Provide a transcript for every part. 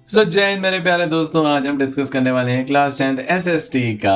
जय हिंद मेरे प्यारे दोस्तों। आज हम डिस्कस करने वाले हैं क्लास 10th एसएसटी का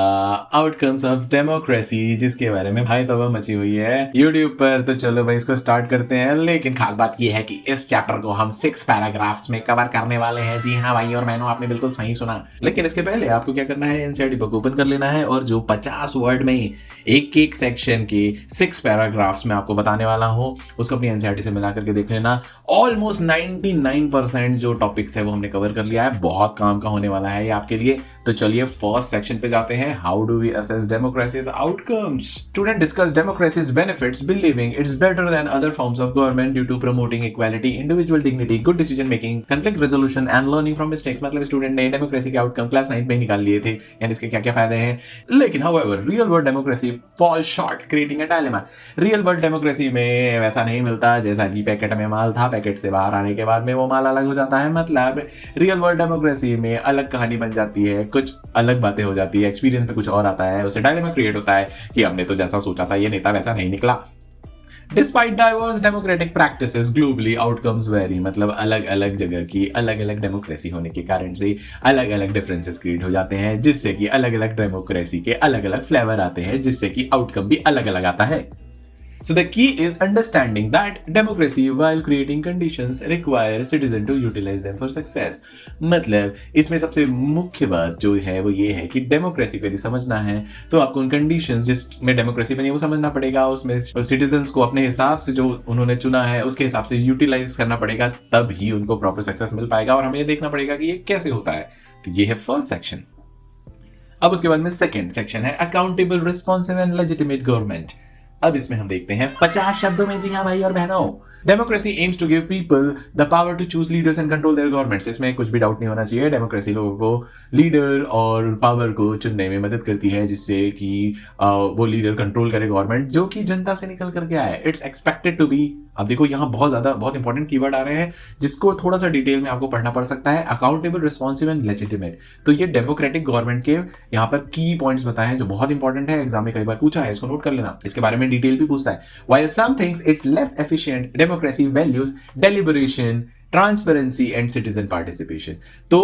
आउटकम्स ऑफ डेमोक्रेसी, जिसके बारे में भाई तबाह मची हुई है यूट्यूब पर। तो चलो भाई इसको स्टार्ट करते हैं। लेकिन खास बात यह है कि इस चैप्टर को हम 6 पैराग्राफ्स में कवर करने वाले हैं। जी हाँ भाई और बहनों, आपने बिल्कुल सही सुना। लेकिन इसके पहले आपको क्या करना है, एनसीईआरटी बुक ओपन कर लेना है और जो 50 वर्ड में एक एक सेक्शन के 6 पैराग्राफ्स में आपको बताने वाला हूँ उसको अपनी एनसीईआरटी से मिला करके देख लेना। ऑलमोस्ट 99% जो टॉपिक्स है वो हमने कवर कर लिया है। बहुत काम का होने वाला है ये आपके लिए। तो चलिए फर्स्ट सेक्शन पे जाते हैं। How do we assess democracies outcomes? Student discuss democracies benefits, believing it's better than other forms of government due to promoting equality, individual dignity, good decision making, conflict resolution and learning from mistakes. मतलब student ने democracy के outcome class 9 में निकाल लिए थे, यानी इसके क्या क्या फायदे हैं। लेकिन however real world democracy fall short, creating a dilemma. Real world democracy में वैसा नहीं मिलता जैसा कि पैकेट में माल था, पैकेट से बाहर आने के बाद में वो माल अलग हो जाता है। मतलब रियल वर्ल्ड डेमोक्रेसी में अलग कहानी बन जाती है, कुछ अलग बातें हो जाती है, एक्सपीरियंस में कुछ और आता है, उससे डायलेमा क्रिएट होता है कि हमने तो जैसा सोचा था ये नेता वैसा नहीं निकला। Despite diverse democratic practices globally outcomes very. मतलब अलग अलग जगह की अलग अलग डेमोक्रेसी होने के कारण से अलग अलग डिफरेंसेस क्रिएट हो जाते हैं, जिससे कि अलग अलग डेमोक्रेसी के अलग अलग फ्लेवर आते हैं, जिससे कि आउटकम भी अलग अलग आता है। So the key is understanding that democracy, while creating conditions, require citizen to utilize them for success. मतलब इसमें सबसे मुख्य बात जो है वो ये है कि डेमोक्रेसी को यदि समझना है तो आपको उन कंडीशंस जिसमें डेमोक्रेसी बनी वो समझना पड़ेगा। उसमें सिटीजन्स को अपने हिसाब से जो उन्होंने चुना है उसके हिसाब से यूटिलाइज करना पड़ेगा, तब ही उनको प्रॉपर सक्सेस मिल पाएगा। और हमें ये देखना पड़ेगा कि ये कैसे होता है। तो ये है फर्स्ट सेक्शन। अब उसके बाद में सेकेंड सेक्शन है accountable, responsive and legitimate government. अब इसमें हम देखते हैं 50 शब्दों में। जी हाँ भाई और बहनों, democracy aims to give people the power to choose leaders and control their governments. इसमें कुछ भी डाउट नहीं होना चाहिए। डेमोक्रेसी लोगों को लीडर और पावर को चुनने में मदद करती है, जिससे कि वो लीडर कंट्रोल करे गवर्नमेंट जो कि जनता से निकल करके आए। It's expected to be. अब देखो यहाँ बहुत इंपॉर्टेंट कीवर्ड आ रहे हैं जिसको थोड़ा सा डिटेल में आपको पढ़ना पड़ सकता है। Accountable, responsive and legitimate. तो ये डेमोक्रेटिक गवर्नमेंट के यहाँ पर की पॉइंट्स बताए हैं जो बहुत इंपॉर्टेंट है, एग्जाम में कई बार पूछा है, इसको नोट कर लेना। इसके बारे में डिटेल भी पूछता है। While some things it's less efficient, democracy values deliberation, transparency and citizen participation. तो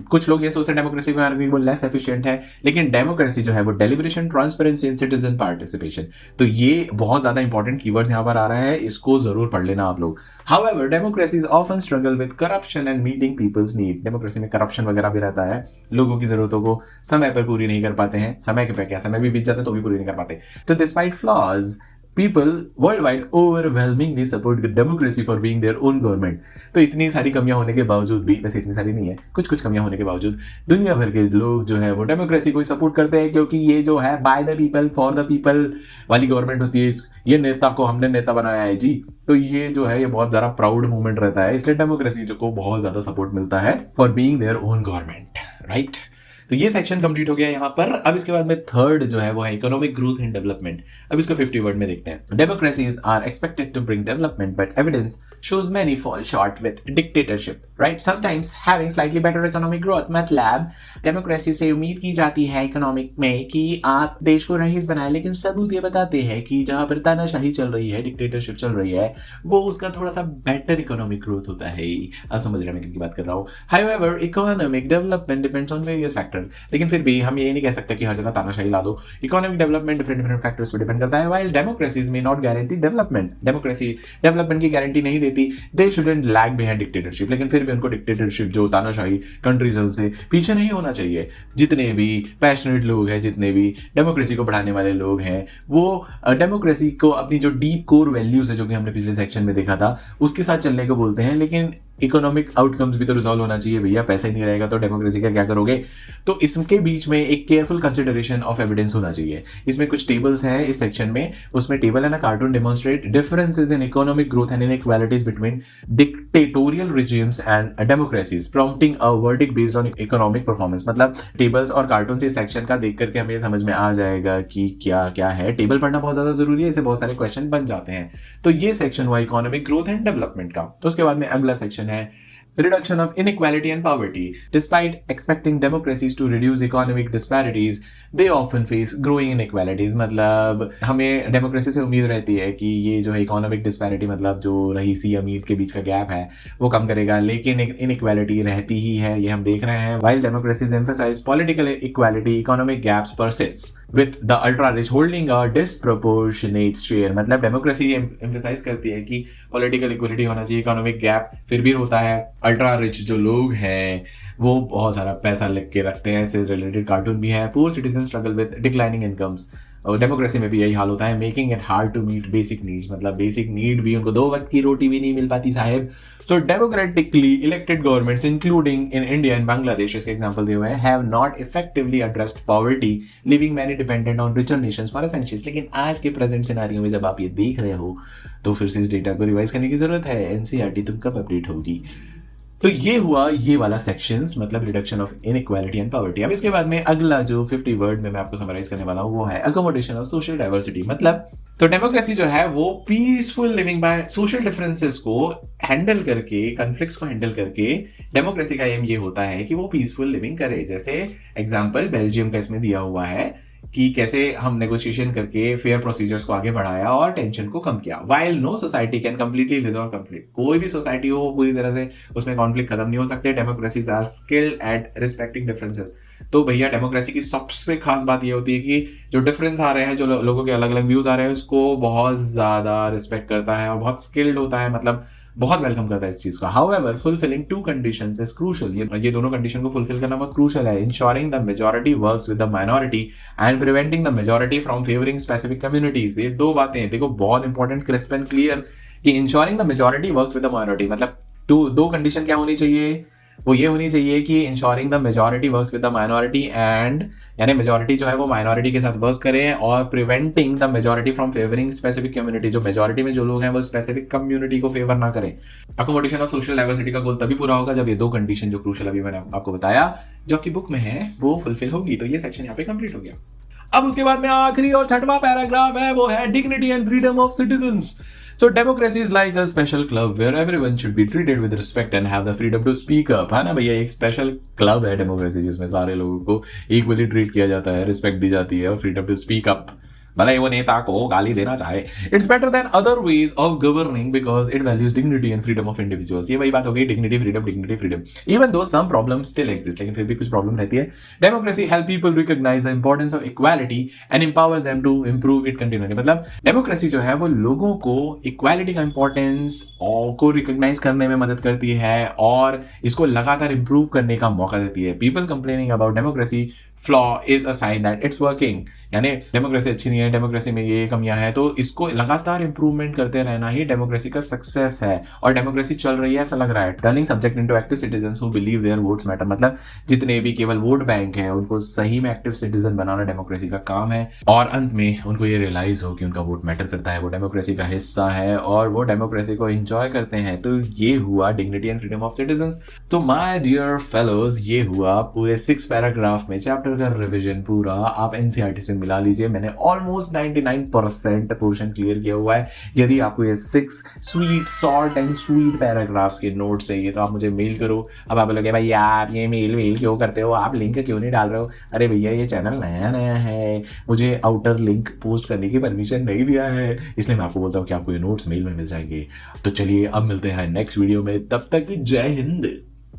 कुछ लोग ये सोचते हैं डेमोक्रेसी में वो लेस एफिशिएंट है, लेकिन डेमोक्रेसी जो है वो deliberation, transparency and citizen participation. तो ये बहुत ज्यादा इंपॉर्टेंट कीवर्ड्स यहाँ पर आ रहे हैं, इसको जरूर पढ़ लेना आप लोग। However, democracies often struggle with corruption and meeting people's need. Democracy में करप्शन वगैरह भी रहता है, लोगों की जरूरतों को समय पर पूरी नहीं कर पाते हैं। समय के पे क्या, समय भी बीत जाता है तो भी पूरी नहीं कर पाते। तो despite flaws, people worldwide overwhelmingly support democracy for being their own government. तो इतनी सारी कमियां होने के बावजूद भी, वैसे इतनी सारी नहीं है, कुछ कमियां होने के बावजूद दुनिया भर के लोग जो है वो डेमोक्रेसी को ही सपोर्ट करते हैं, क्योंकि ये जो है by the people for the people वाली गवर्नमेंट होती है। ये नेता को हमने नेता बनाया है जी, तो ये जो है ये बहुत ज्यादा प्राउड मूवमेंट रहता है, इसलिए डेमोक्रेसी को बहुत ज्यादा सपोर्ट मिलता है for being their own government, right. तो ये सेक्शन कंप्लीट हो गया यहाँ पर। अब इसके बाद में थर्ड जो है वो है इकोनॉमिक ग्रोथ एंड डेवलपमेंट। अब इसको 50 वर्ड में देखते हैं। Democracies are expected to bring development but evidence shows many fall short with dictatorship, right? Sometimes having slightly better economic growth, मतलब डेमोक्रेसी से उम्मीद की जाती है इकोनॉमिक में कि आप देश को रईस बनाए, लेकिन सबूत ये बताते हैं कि जहां पर तानाशाही चल रही है, डिक्टेटरशिप चल रही है, वो उसका थोड़ा सा बेटर इकोनॉमिक ग्रोथ होता है। आप समझ रहे हैं मैं किसकी बात कर रहा हूँ। However, economic development depends on various factors. लेकिन फिर भी हम ये नहीं कह सकते कि हर जगह तानाशाही ला दो। इकोनॉमिक डेवलपमेंट डिफरेंट फैक्टर्स पर डिपेंड करता है। While democracies may not guarantee development, democracy development की गारंटी नहीं देती। दे शुडंट लैग बिहाइंड डिक्टेटरशिप, लेकिन फिर भी उनको डिक्टेटरशिप जो तानाशाही कंट्रीज है उनसे पीछे नहीं होना चाहिए। जितने भी पैशनेट लोग हैं, जितने भी डेमोक्रेसी को बढ़ाने वाले लोग हैं, वो डेमोक्रेसी को अपनी जो डीप कोर वैल्यूज है जो कि हमने पिछले सेक्शन में देखा था उसके साथ चलने को बोलते हैं। लेकिन इकोनॉमिक आउटकम्स भी तो रिजॉल्व होना चाहिए भैया, पैसा ही नहीं रहेगा तो डेमोक्रेसी का क्या करोगे। तो इसके बीच में एक केयरफुल कंसिडरेशन ऑफ एविडेंस होना चाहिए। इसमें कुछ टेबल्स हैं इस सेक्शन में, उसमें टेबल है ना, cartoon demonstrate differences in economic growth and inequalities between dictatorial regimes and democracies, prompting a verdict based on economic performance. मतलब टेबल्स और कार्टून इस सेक्शन का देख करके हमें समझ में आ जाएगा कि क्या क्या है। टेबल पढ़ना बहुत ज्यादा जरूरी है, इससे बहुत सारे क्वेश्चन बन जाते हैं। तो ये सेक्शन हुआ इकोनॉमिक ग्रोथ एंड डेवलपमेंट का। तो उसके बाद में अगला सेक्शन है reduction of inequality and poverty. Despite expecting democracies to reduce economic disparities, they often face growing inequalities. मतलब हमें डेमोक्रेसी से उम्मीद रहती है कि ये जो है इकोनॉमिक डिस्पैरिटी, मतलब जो रईसी अमीर के बीच का गैप है वो कम करेगा, लेकिन इनइक्वालिटी रहती ही है, ये हम देख रहे हैं। While democracies emphasise political equality, economic gaps persist with the ultra rich holding a disproportionate share. मतलब डेमोक्रेसी एम्फसाइज करती है कि पॉलिटिकल इक्वालिटी होना चाहिए, इकोनॉमिक गैप फिर भी होता है। अल्ट्रा रिच जो लोग हैं वो बहुत सारा पैसा लिख के रखते हैं, इससे रिलेटेड कार्टून भी है। Poor citizen struggle with declining incomes, और डेमोक्रेसी में भी यही हाल होता है। Making it hard to meet basic needs, मतलब बेसिक नीड भी, उनको 2 वक्त की रोटी भी नहीं मिल पाती साहेब। So democratically elected governments including in India and Bangladesh, इसके एग्जांपल दिए हुए हैं, have not effectively addressed poverty, living many dependent on richer nations for essentials. लेकिन आज के प्रेजेंट सिनेरियो में जब आप ये देख रहे हो तो फिर से इस डेटा को रिवाइज करने की जरूरत है। एनसीईआरटी तुम कब अपडेट होगी? तो ये हुआ ये वाला सेक्शंस, मतलब reduction of inequality and poverty. अब इसके बाद में अगला जो 50 वर्ड में मैं आपको समराइज करने वाला हूँ वो है अकोमोडेशन ऑफ सोशल डाइवर्सिटी। मतलब तो डेमोक्रेसी जो है वो peaceful living by social differences को हैंडल करके, कॉन्फ्लिक्ट्स को हैंडल करके, डेमोक्रेसी का एम ये होता है कि वो पीसफुल लिविंग करे। जैसे एग्जांपल बेल्जियम का इसमें दिया हुआ है कि कैसे हम नेगोशिएशन करके फेयर प्रोसीजर्स को आगे बढ़ाया और टेंशन को कम किया। While no society can completely resolve conflict, कोई भी सोसाइटी हो पूरी तरह से उसमें कॉन्फ्लिक्ट खत्म नहीं हो सकते। Democracies are skilled at respecting differences. तो भैया डेमोक्रेसी की सबसे खास बात ये होती है कि जो डिफरेंस आ रहे हैं, जो लोगों के अलग अलग व्यूज आ रहे हैं, उसको बहुत ज्यादा रिस्पेक्ट करता है और बहुत स्किल्ड होता है, मतलब बहुत वेलकम करता है इस चीज को। However fulfilling 2 conditions is crucial, ये दोनों कंडीशन को फुलफिल करना बहुत क्रूशियल है। Ensuring the majority works with the minority and preventing the majority from favouring specific communities. ये 2 बातें देखो बहुत इंपॉर्टेंट, क्रिस्प एंड क्लियर, कि ensuring the majority works with the minority, मतलब 2 कंडीशन क्या होनी चाहिए? वो ये होनी चाहिए कि ensuring the majority works with the minority and, यानी मेजॉरिटी जो है वो माइनॉरिटी के साथ वर्क करें, और preventing the majority from favouring specific community, जो मेजॉरिटी में जो लोग हैं वो स्पेसिफिक कम्युनिटी को फेवर ना करें। अकोमोडेशन ऑफ सोशल डाइवर्सिटी का गोल तभी पूरा होगा जब ये 2 कंडीशन जो क्रूशियल अभी मैंने आपको बताया जो आपकी बुक में है वो फुलफिल होगी। तो ये सेक्शन यहाँ पे कंप्लीट हो गया। अब उसके बाद में आखिरी और 6वां पैराग्राफ है, वो है dignity and freedom of citizens. So democracy is like a special club where everyone should be treated with respect and have the freedom to speak up। है ना भैया, एक स्पेशल क्लब है डेमोक्रेसी जिसमें सारे लोगों को इक्वली ट्रीट किया जाता है, रिस्पेक्ट दी जाती है और फ्रीडम टू स्पीक अप, भले वो नेता को गाली देना चाहे। It's better than other ways of governing because it values dignity and freedom of individuals. ये वही बात हो गई, dignity freedom. Even though some problem still exist, लेकिन फिर भी कुछ प्रॉब्लम रहती है। Democracy help people recognise the importance of equality and empowers them to improve it continuously. मतलब डेमोक्रेसी जो है वो लोगों को इक्वालिटी का इंपॉर्टेंस को रिकॉग्नाइज करने में मदद करती है और इसको लगातार इंप्रूव करने का मौका देती है। People complaining about democracy flaw is a sign that it's working, यानी डेमोक्रेसी अच्छी नहीं है, डेमोक्रेसी में ये कमियां हैं, तो इसको लगातार इंप्रूवमेंट करते रहना ही डेमोक्रेसी का सक्सेस है। और डेमोक्रेसी चल रही है ऐसा लग रहा है। Turning subject into active citizens who believe there votes matter, मतलब जितने भी केवल वोट बैंक है उनको सही में एक्टिव सिटीजन बनाना डेमोक्रेसी का काम है, और अंत में उनको ये रियलाइज हो कि उनका वोट मैटर करता है, वो डेमोक्रेसी का हिस्सा है और वो डेमोक्रेसी को एंजॉय करते हैं। तो ये हुआ dignity and freedom of citizens. तो माय डियर फेलोज, ये हुआ पूरे 6 पैराग्राफ में चैप्टर का रिविजन पूरा। आप एनसीईआरटी से मिला लीजिए, मैंने ऑलमोस्ट 99% पोर्शन क्लियर किया हुआ है। यदि आपको ये 6 sweet salt and sweet paragraphs के नोट्स चाहिए तो आप मुझे मेल करो। अब आप बोलोगे भाई आप ये मेल क्यों करते हो, आप लिंक क्यों नहीं डाल रहे हो? अरे भैया ये चैनल नया है, मुझे आउटर लिंक पोस्ट करने की परमिशन नहीं दिया है, इसलिए मैं आपको बोलता हूँ कि आपको ये नोट्स मेल में मिल जाएंगे। तो चलिए अब मिलते हैं नेक्स्ट वीडियो में, तब तक जय हिंद।